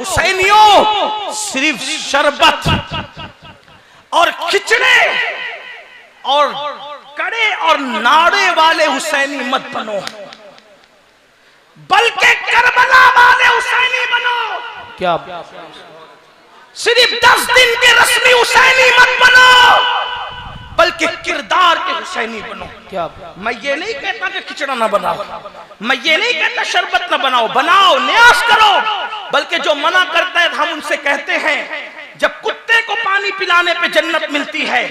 हुसैनियों सिर्फ शरबत और खिचड़े और कड़े और नाड़े वाले हुसैनी मत बनो, बल्कि करबला वाले हुसैनी बनो। क्या सिर्फ 10 दिन के रस्मी हुसैनी मत बनो, बल्कि किरदार के हुसैनी बनो। क्या मैं ये नहीं कहता कि खिचड़ा ना बनाओ, मैं ये नहीं कहता शरबत ना बनाओ, बनाओ, न्यास करो, बल्कि जो मना करता है हम उनसे कहते हैं जब कुत्ते को पानी पिलाने पे जन्नत मिलती है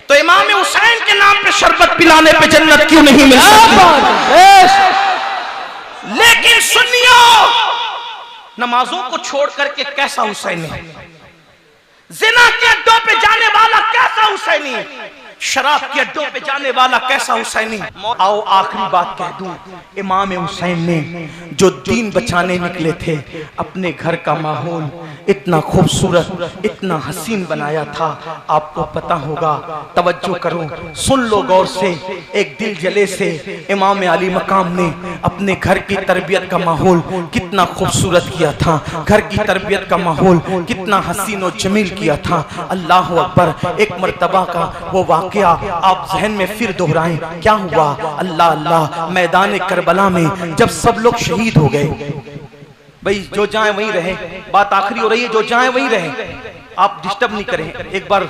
तो इमाम हुसैन के नाम पे शरबत पिलाने पे जन्नत क्यों नहीं मिल सकती? लेकिन सुनियो, नमाजों को छोड़ करके कैसा हुसैनी, जिना के अड्डों पे जाने वाला कैसा हुसैनी, शराब के अड्डों पे जाने वाला कैसा हुसैनी। आओ आखिरी बात कह दूं, इमाम हुसैन ने जो दीन बचाने निकले थे, अपने घर का माहौल इतना खूबसूरत, इतना हसीन बनाया था। आपको पता होगा, तवज्जो करो, सुन लो गौर से, एक दिल जले से इमाम अली मकाम ने अपने घर की तरबियत का माहौल कितना खूबसूरत किया था, घर की तरबियत का माहौल कितना हसीन और जमील किया था। अल्लाह अकबर। एक मर्तबा का वो वाक़या आप जहन में फिर दोहराएं। क्या हुआ? अल्लाह अल्लाह, मैदान करबला में जब सब लोग शहीद हो गए, भाई जो जाए वहीं रहे, बात आखिरी हो रही है, जो जाए वहीं रहे, आप डिस्टर्ब नहीं करें। एक बार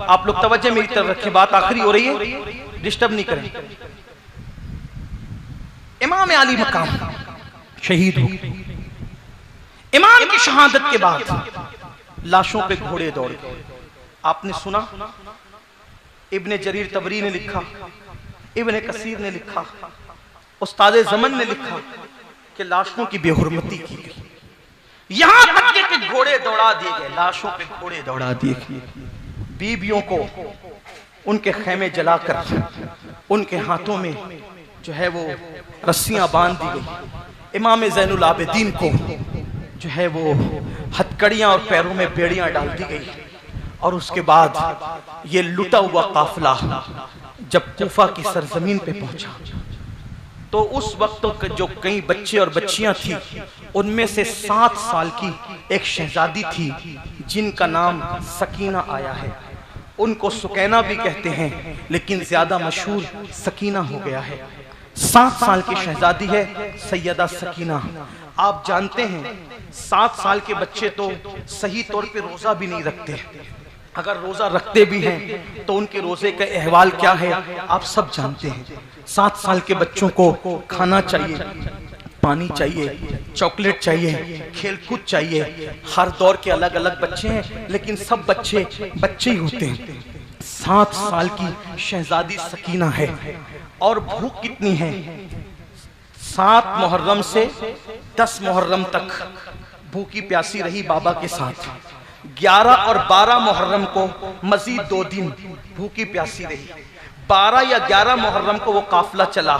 आप लोग तवज्जो मेरी तरफ रखें, बात आखिरी हो रही है, डिस्टर्ब नहीं करें। इमाम अली मकाम शहीद हो, इमाम की शहादत के बाद लाशों पे घोड़े दौड़ गए। आपने सुना, इब्ने जरीर तबरी ने लिखा, इब्ने कसीर ने लिखा, उस्ताद ज़मन ने लिखा कि लाशों की बेहुरमती की गई, यहां तक कि घोड़े दौड़ा दिए गए, लाशों पे घोड़े दौड़ा दिए गए। बीबियों को उनके खेमे जलाकर उनके हाथों में जो है वो रस्सियां बांध दी गई। इमाम ज़ैनुल आबिदीन को जो है वो हथकड़ियां और पैरों में बेड़ियां डाल दी गई। और उसके बाद ये लुटा हुआ काफिला जब कूफा की सरजमीन पे पहुंचा तो उस वक्त तो जो कई बच्चे और बच्चियां थी, उनमें से 7 साल की एक शहजादी थी जिनका नाम सकीना आया है। उनको सुकैना भी कहते हैं, लेकिन ज्यादा मशहूर सकीना हो गया है। 7 साल की शहजादी है सैयदा सकीना। आप जानते हैं 7 साल के बच्चे तो सही तौर पे रोजा भी नहीं रखते, अगर रोजा रखते भी हैं तो उनके रोजे का अहवाल क्या है आप सब जानते हैं। 7 साल के बच्चों को खाना चाहिए, पानी चाहिए, चॉकलेट चाहिए, खेलकूद चाहिए। हर दौर के अलग अलग बच्चे हैं, लेकिन सब बच्चे बच्चे ही होते हैं। 7 साल की शहजादी सकीना है और भूख कितनी है, 7 मुहर्रम से 10 मुहर्रम तक भूखी प्यासी रही बाबा के साथ। 11 और 12 मुहर्रम को मजीद 2 दिन भूखी प्यासी रही। 12 या 11 मुहर्रम को वो काफिला चला।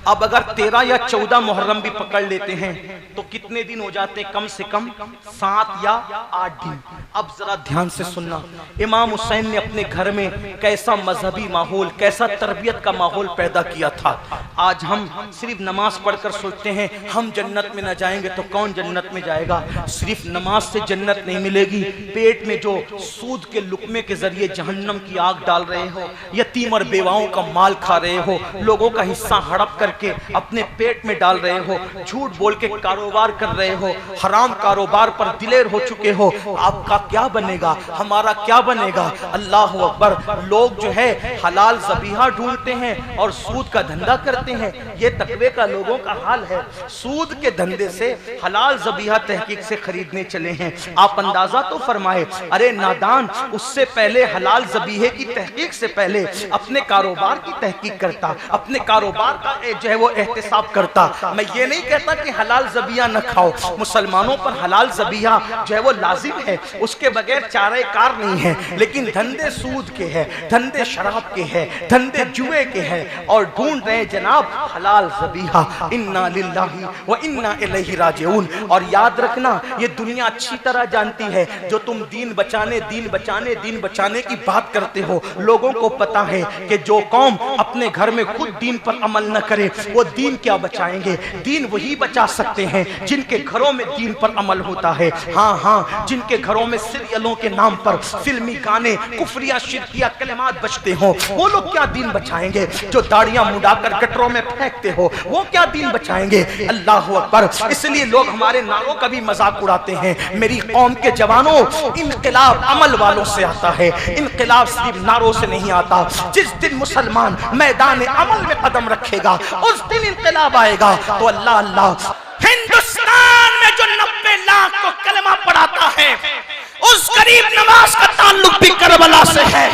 अब अगर 13 या 14 मुहर्रम भी पकड़ लेते हैं तो कितने दिन हो जाते? कम से कम 7 या 8 दिन। अब जरा ध्यान से सुनना, इमाम हुसैन ने अपने घर में कैसा मजहबी माहौल, कैसा तरबियत का माहौल पैदा किया था। आज हम सिर्फ नमाज पढ़कर सोचते हैं हम जन्नत में न जाएंगे तो कौन जन्नत में जाएगा। सिर्फ नमाज से जन्नत नहीं मिलेगी, पेट में जो सूद के लुकमे के जरिए जहन्नम की आग डाल रहे हो, यतीम और बेवाओं का माल खा रहे हो, लोगों का हिस्सा हड़प करके अपने पेट में डाल रहे हो, झूठ बोल के कारोबार कर रहे हो, हराम कारोबार पर दिलेर हो चुके हो, आपका क्या बनेगा, हमारा क्या बनेगा? अल्लाह अकबर। लोग जो है हलाल ज़बीहा ढूंढते हैं और सूद का धंधा करते हैं। ये तकवे का लोगों का हाल है। सूद के धंधे से हलाल ज़बीहा तहकीक से खरीदने चले हैं। आप अंदाजा तो फरमाए, अरे नादान, उससे पहले हलाल ज़बीहे की तहकीक से पहले अपने कारोबार की तहकीक करता, अपने कारोबार का जो है वो एहतिसाब करता। मैं ये नहीं कहता कि हलाल ज़बीहा न खाओ, मुसलमानों पर हलाल ज़बीहा जो है वो लाजिम है, उसके बगैर चारे कार नहीं है। लेकिन धंधे सूद के हैं, धंधे शराब के हैं, धंधे जुए के हैं और ढूंढ रहे जनाब हलाल ज़बीहा। इन्ना लिल्लाहि व इन्ना इलैहि राजिऊन। और याद रखना, ये दुनिया अच्छी तरह जानती है, जो तुम दीन बचाने की बात करते हो, लोगों को पता है कि جو قوم اپنے گھر میں خود دین پر عمل نہ کرے وہ دین کیا بچائیں گے؟ دین وہی بچا سکتے ہیں جن کے گھروں میں دین پر عمل ہوتا ہے. ہاں جن کے گھروں میں سیریلوں کے نام پر فلمی گانے کفریہ شرکیہ کلمات بجتے ہوں وہ لوگ کیا دین بچائیں گے؟ جو داڑیاں مڈا کر گٹروں میں پھینکتے ہو وہ کیا دین بچائیں گے؟ اللہ اکبر. اس لیے لوگ ہمارے نعروں کا بھی مذاق اڑاتے ہیں. میری قوم کے جوانوں، انقلاب عمل والوں سے آتا ہے، انقلاب صرف نعروں سے نہیں آتا. جس دن مسلمان میدان عمل میں قدم رکھے گا اس دن انقلاب آئے گا. تو اللہ اللہ، ہندوستان میں جو 90 لاکھ کو کلمہ پڑھاتا ہے اس غریب نواز کا تعلق بھی کربلا سے ہے.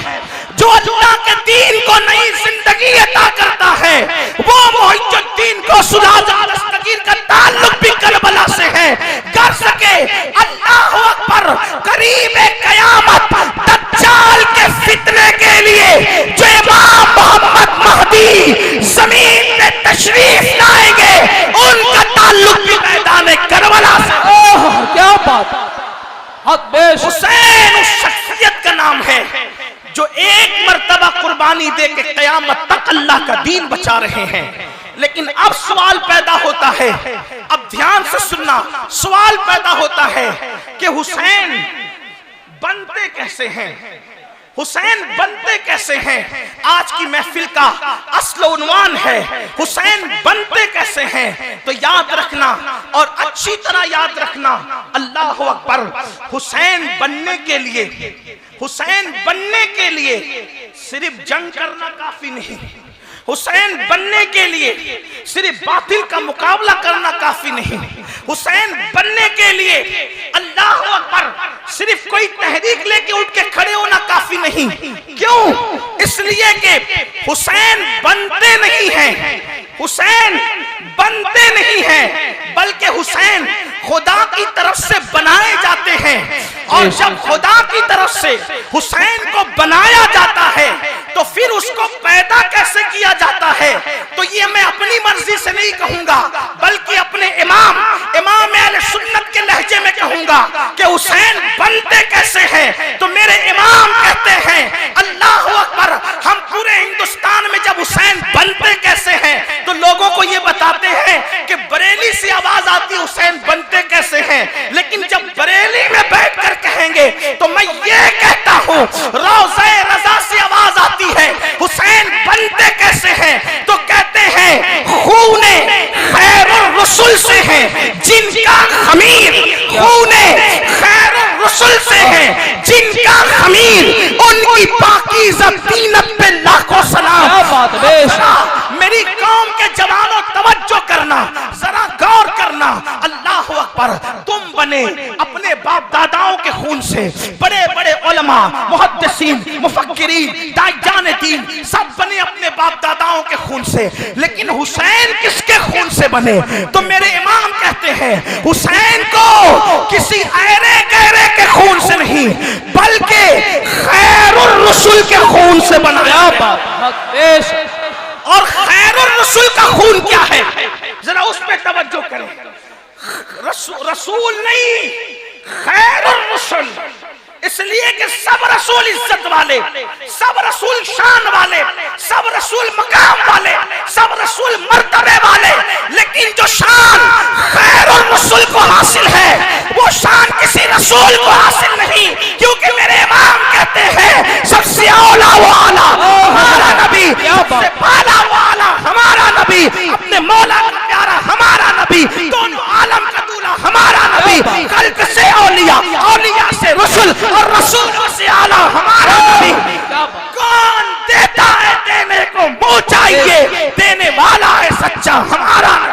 جو اللہ کے دین کو نئی زندگی عطا کرتا ہے وہ محی الدین کو سراج دستگیر کا تعلق بھی کربلا سے ہے. کر سکے اللہ اکبر، قریب قیامت دجال کے فتنے کے لیے جو امام محمد مہدی زمین میں تشریف لائیں گے ان کا تعلق بھی میدان کربلا سے. کیا بات! حسین اس شخصیت کا نام ہے جو ایک مرتبہ قربانی دے کے قیامت تک اللہ کا دین بچا رہے ہیں. لیکن اب سوال پیدا ہوتا ہے، اب دھیان سے سننا، سوال پیدا ہوتا ہے کہ حسین بنتے کیسے ہیں؟ حسین بنتے کیسے ہیں؟ آج کی محفل کا اصل عنوان ہے حسین بنتے کیسے ہیں. تو یاد رکھنا اور اچھی طرح یاد رکھنا، اللہ اکبر، حسین بننے کے لیے، حسین بننے کے لیے صرف جنگ کرنا کافی نہیں. حسین بننے کے لیے صرف باطل کا مقابلہ کرنا کافی نہیں. حسین بننے کے لیے اللہ اکبر صرف کوئی تحریک لے کے اٹھ کے کھڑے ہونا کافی نہیں. کیوں؟ اس لیے کہ حسین بنتے نہیں ہیں، حسین بنتے نہیں ہیں، بلکہ حسین خدا کی طرف سے بنائے جاتے ہیں. اور جب خدا کی طرف سے حسین کو بنایا جاتا ہے تو پھر اس کو پیدا کیسے کیا جاتا ہے؟ تو یہ میں اپنی مرضی سے نہیں کہوں گا بلکہ اپنے امام اہل سنت کے لہجے میں کہوں گا کہ حسین بنتے کیسے ہیں. تو میرے امام کہتے ہیں اللہ اکبر، ہم پورے ہندوستان میں جب حسین بنتے کیسے ہیں تو لوگوں کو یہ بتاتے ہیں کہ بریلی سے آواز آتی حسین بنتے کیسے ہیں. لیکن جب بریلی میں بیٹھ کر کہیں گے تو میں یہ کہتا ہوں روضہ رضا سے آواز آتی ہے حسین بنتے کیسے ہیں تو کہتے ہیں خون خیر الرسل سے ہے جن کا خمیر، خون خیر الرسل سے ہے جن کا خمیر، ان کی پاکیزہ طینت پہ لاکھوں سلام. میری قوم کے جوانوں توجہ کرنا، ذرا غور کرنا. اللہ اکبر، تم بنے اپنے باپ داداؤں کے خون سے، بڑے بڑے علماء، محدثین، مفکرین، داعیان دین سب بنے اپنے باپ داداؤں کے خون سے. لیکن حسین کس کے خون سے بنے؟ تو میرے امام کہتے ہیں حسین کو کسی ایرے گہرے کے خون سے نہیں بلکہ خیر الرسل کے خون سے بنایا. اور خیر الرسل کا خون کیا ہے؟ ذرا اس پہ توجہ کریں. رسول نہیں، خیر الرسل. اس لیے کہ سب رسول عزت والے، سب رسول شان والے، سب رسول مقام والے، سب رسول مرتبے والے، لیکن جو شان خیر الرسل کو حاصل ہے وہ شان کسی رسول کو حاصل نہیں. کیونکہ میرے امام کہتے ہیں سب سے اولا و اعلیٰ ہمارا نبی، سب سے بالا و اعلیٰ ہمارا نبی، اپنے مولا کا پیارا ہمارا نبی، دونوں عالم کا دولہ ہمارا نبی، خلق سے اولیاء، اولیاء سے رسول اور رسولوں سے اعلیٰ ہمارا نبی. کون دیتا ہے دینے کو منہ چاہیے، دینے والا ہے سچا ہمارا نبی.